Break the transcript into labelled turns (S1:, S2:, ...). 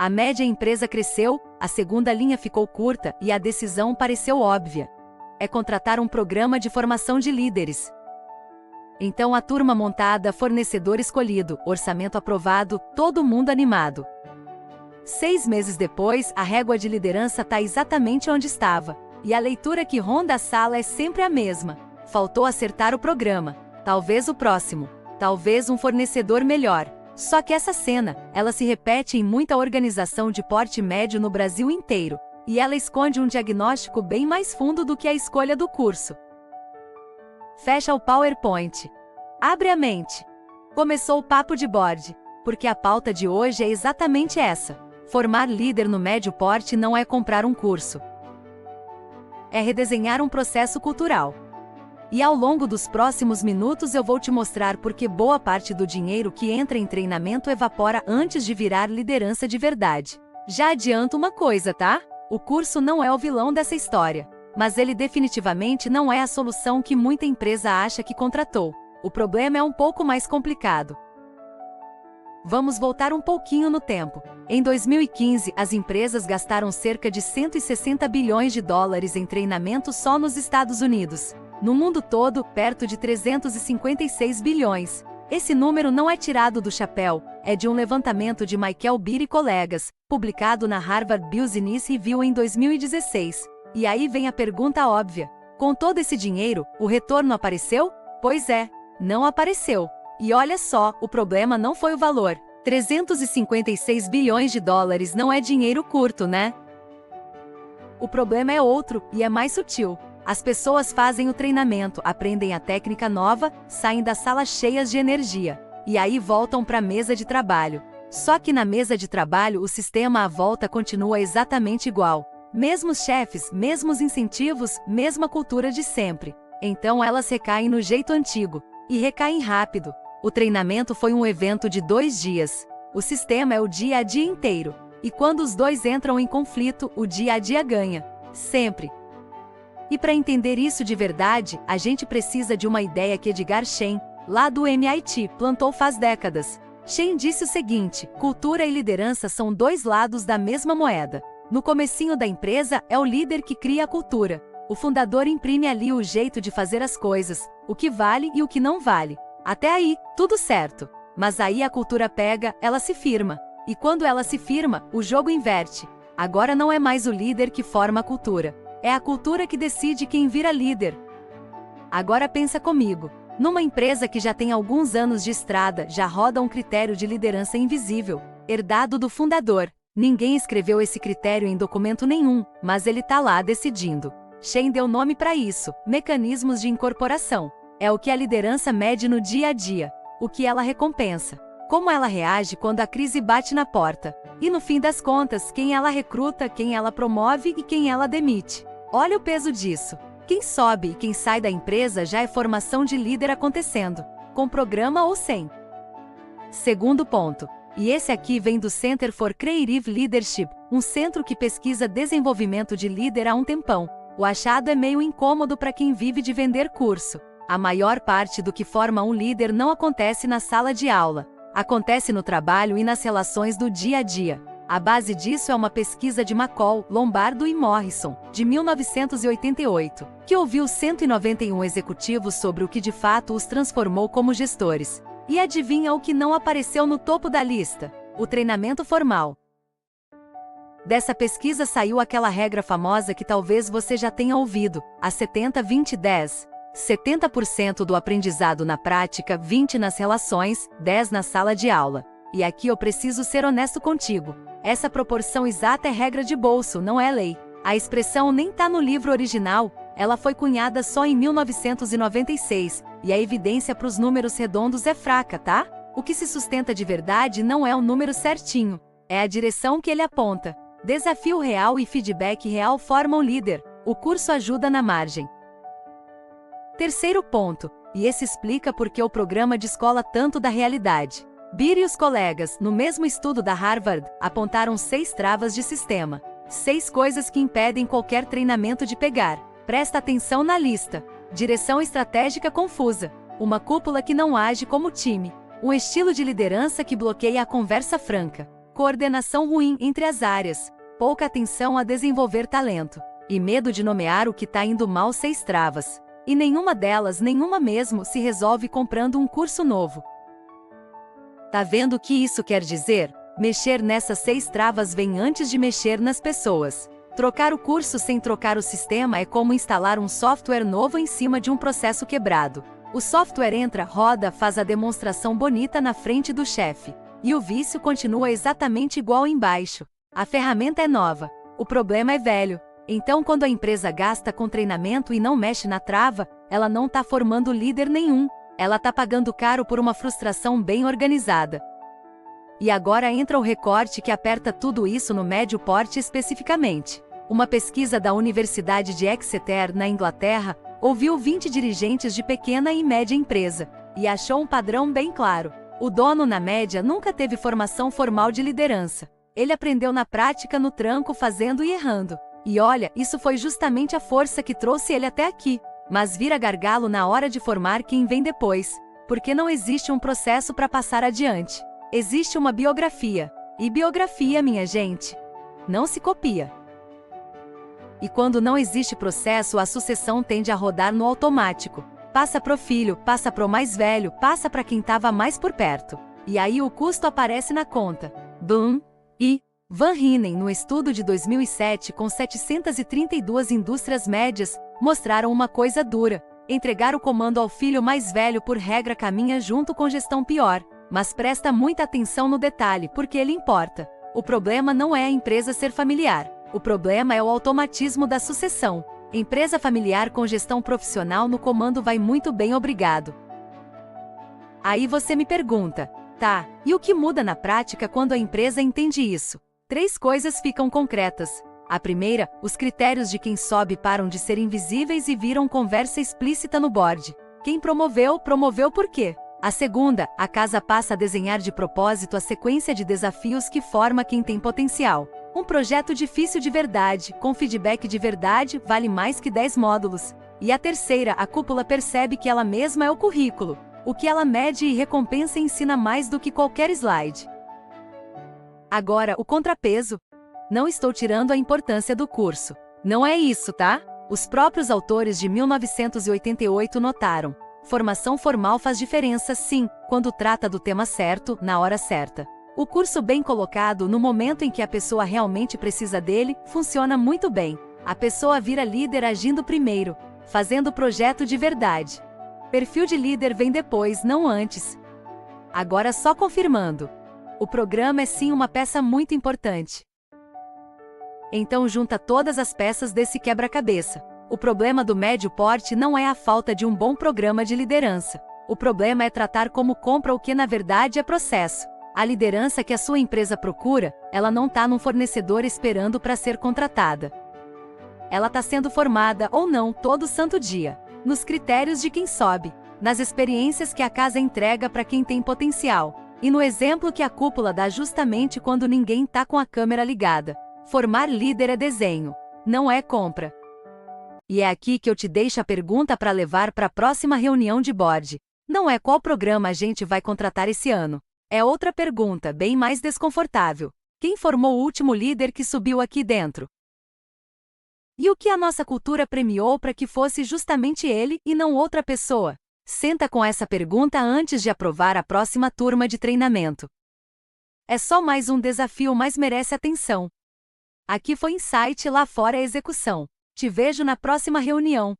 S1: A média empresa cresceu, a segunda linha ficou curta e a decisão pareceu óbvia. É contratar um programa de formação de líderes. Então a turma montada, fornecedor escolhido, orçamento aprovado, todo mundo animado. 6 meses depois, a régua de liderança está exatamente onde estava. E a leitura que ronda a sala é sempre a mesma. Faltou acertar o programa. Talvez o próximo. Talvez um fornecedor melhor. Só que essa cena, ela se repete em muita organização de porte médio no Brasil inteiro. E ela esconde um diagnóstico bem mais fundo do que a escolha do curso. Fecha o PowerPoint. Abre a mente. Começou o papo de board. Porque a pauta de hoje é exatamente essa. Formar líder no médio porte não é comprar um curso. É redesenhar um processo cultural. E ao longo dos próximos minutos eu vou te mostrar por que boa parte do dinheiro que entra em treinamento evapora antes de virar liderança de verdade. Já adianto uma coisa, tá? O curso não é o vilão dessa história. Mas ele definitivamente não é a solução que muita empresa acha que contratou. O problema é um pouco mais complicado. Vamos voltar um pouquinho no tempo. Em 2015, as empresas gastaram cerca de 160 bilhões de dólares em treinamento só nos Estados Unidos. No mundo todo, perto de 356 bilhões. Esse número não é tirado do chapéu, é de um levantamento de Michael Beer e colegas, publicado na Harvard Business Review em 2016. E aí vem a pergunta óbvia. Com todo esse dinheiro, o retorno apareceu? Pois é, não apareceu. E olha só, o problema não foi o valor. 356 bilhões de dólares não é dinheiro curto, né? O problema é outro, e é mais sutil. As pessoas fazem o treinamento, aprendem a técnica nova, saem da sala cheias de energia. E aí voltam para a mesa de trabalho. Só que na mesa de trabalho o sistema à volta continua exatamente igual. Mesmos chefes, mesmos incentivos, mesma cultura de sempre. Então elas recaem no jeito antigo. E recaem rápido. O treinamento foi um evento de 2 dias. O sistema é o dia a dia inteiro. E quando os dois entram em conflito, o dia a dia ganha. Sempre. E para entender isso de verdade, a gente precisa de uma ideia que Edgar Schein, lá do MIT, plantou faz décadas. Schein disse o seguinte: cultura e liderança são 2 lados da mesma moeda. No comecinho da empresa, é o líder que cria a cultura. O fundador imprime ali o jeito de fazer as coisas, o que vale e o que não vale. Até aí, tudo certo. Mas aí a cultura pega, ela se firma. E quando ela se firma, o jogo inverte. Agora não é mais o líder que forma a cultura. É a cultura que decide quem vira líder. Agora pensa comigo. Numa empresa que já tem alguns anos de estrada, já roda um critério de liderança invisível, herdado do fundador. Ninguém escreveu esse critério em documento nenhum, mas ele tá lá decidindo. Schein deu nome para isso: mecanismos de incorporação. É o que a liderança mede no dia a dia. O que ela recompensa. Como ela reage quando a crise bate na porta. E no fim das contas, quem ela recruta, quem ela promove e quem ela demite. Olha o peso disso. Quem sobe e quem sai da empresa já é formação de líder acontecendo, com programa ou sem. Segundo ponto. E esse aqui vem do Center for Creative Leadership, um centro que pesquisa desenvolvimento de líder há um tempão. O achado é meio incômodo para quem vive de vender curso. A maior parte do que forma um líder não acontece na sala de aula. Acontece no trabalho e nas relações do dia a dia. A base disso é uma pesquisa de McCall, Lombardo e Morrison, de 1988, que ouviu 191 executivos sobre o que de fato os transformou como gestores. E adivinha o que não apareceu no topo da lista? O treinamento formal. Dessa pesquisa saiu aquela regra famosa que talvez você já tenha ouvido, a 70-20-10. 70% do aprendizado na prática, 20% nas relações, 10% na sala de aula. E aqui eu preciso ser honesto contigo. Essa proporção exata é regra de bolso, não é lei. A expressão nem tá no livro original, ela foi cunhada só em 1996, e a evidência para os números redondos é fraca, tá? O que se sustenta de verdade não é o número certinho, é a direção que ele aponta. Desafio real e feedback real formam líder. O curso ajuda na margem. Terceiro ponto, e esse explica por que o programa descola tanto da realidade. Beer e os colegas, no mesmo estudo da Harvard, apontaram 6 travas de sistema. 6 coisas que impedem qualquer treinamento de pegar. Presta atenção na lista. Direção estratégica confusa. Uma cúpula que não age como time. Um estilo de liderança que bloqueia a conversa franca. coordenação ruim entre as áreas, pouca atenção a desenvolver talento, e medo de nomear o que tá indo mal 6 travas. E nenhuma mesmo, se resolve comprando um curso novo. Tá vendo o que isso quer dizer? Mexer nessas 6 travas vem antes de mexer nas pessoas. Trocar o curso sem trocar o sistema é como instalar um software novo em cima de um processo quebrado. O software entra, roda, faz a demonstração bonita na frente do chefe. E o vício continua exatamente igual embaixo. A ferramenta é nova, o problema é velho. Então, quando a empresa gasta com treinamento e não mexe na trava, ela não tá formando líder nenhum. Ela tá pagando caro por uma frustração bem organizada. E agora entra o recorte que aperta tudo isso no médio porte especificamente. Uma pesquisa da Universidade de Exeter, na Inglaterra, ouviu 20 dirigentes de pequena e média empresa, e achou um padrão bem claro. O dono, na média, nunca teve formação formal de liderança. Ele aprendeu na prática, no tranco, fazendo e errando. E olha, isso foi justamente a força que trouxe ele até aqui. Mas vira gargalo na hora de formar quem vem depois, porque não existe um processo para passar adiante. Existe uma biografia. E biografia, minha gente, não se copia. E quando não existe processo, a sucessão tende a rodar no automático. Passa pro filho, passa pro mais velho, passa para quem estava mais por perto. E aí o custo aparece na conta. Bloom e Van Rhenen, no estudo de 2007 com 732 indústrias médias, mostraram uma coisa dura. Entregar o comando ao filho mais velho por regra caminha junto com gestão pior. Mas presta muita atenção no detalhe, porque ele importa. O problema não é a empresa ser familiar. O problema é o automatismo da sucessão. Empresa familiar com gestão profissional no comando vai muito bem, obrigado. Aí você me pergunta, tá, e o que muda na prática quando a empresa entende isso? 3 coisas ficam concretas. A primeira, os critérios de quem sobe param de ser invisíveis e viram conversa explícita no board. Quem promoveu, promoveu por quê? A segunda, a casa passa a desenhar de propósito a sequência de desafios que forma quem tem potencial. Um projeto difícil de verdade, com feedback de verdade, vale mais que 10 módulos. E a terceira, a cúpula percebe que ela mesma é o currículo. O que ela mede e recompensa ensina mais do que qualquer slide. Agora, o contrapeso. Não estou tirando a importância do curso. Não é isso, tá? Os próprios autores de 1988 notaram. Formação formal faz diferença, sim, quando trata do tema certo, na hora certa. O curso bem colocado, no momento em que a pessoa realmente precisa dele, funciona muito bem. A pessoa vira líder agindo primeiro, fazendo projeto de verdade. Perfil de líder vem depois, não antes. Agora só confirmando. O programa é sim uma peça muito importante. Então junta todas as peças desse quebra-cabeça. O problema do médio porte não é a falta de um bom programa de liderança. O problema é tratar como compra o que na verdade é processo. A liderança que a sua empresa procura, ela não está num fornecedor esperando para ser contratada. Ela está sendo formada ou não todo santo dia, nos critérios de quem sobe, nas experiências que a casa entrega para quem tem potencial, e no exemplo que a cúpula dá justamente quando ninguém está com a câmera ligada. Formar líder é desenho, não é compra. E é aqui que eu te deixo a pergunta para levar para a próxima reunião de board. Não é qual programa a gente vai contratar esse ano. É outra pergunta, bem mais desconfortável. Quem formou o último líder que subiu aqui dentro? E o que a nossa cultura premiou para que fosse justamente ele e não outra pessoa? Senta com essa pergunta antes de aprovar a próxima turma de treinamento. É só mais um desafio, mas merece atenção. Aqui foi insight, lá fora é execução. Te vejo na próxima reunião.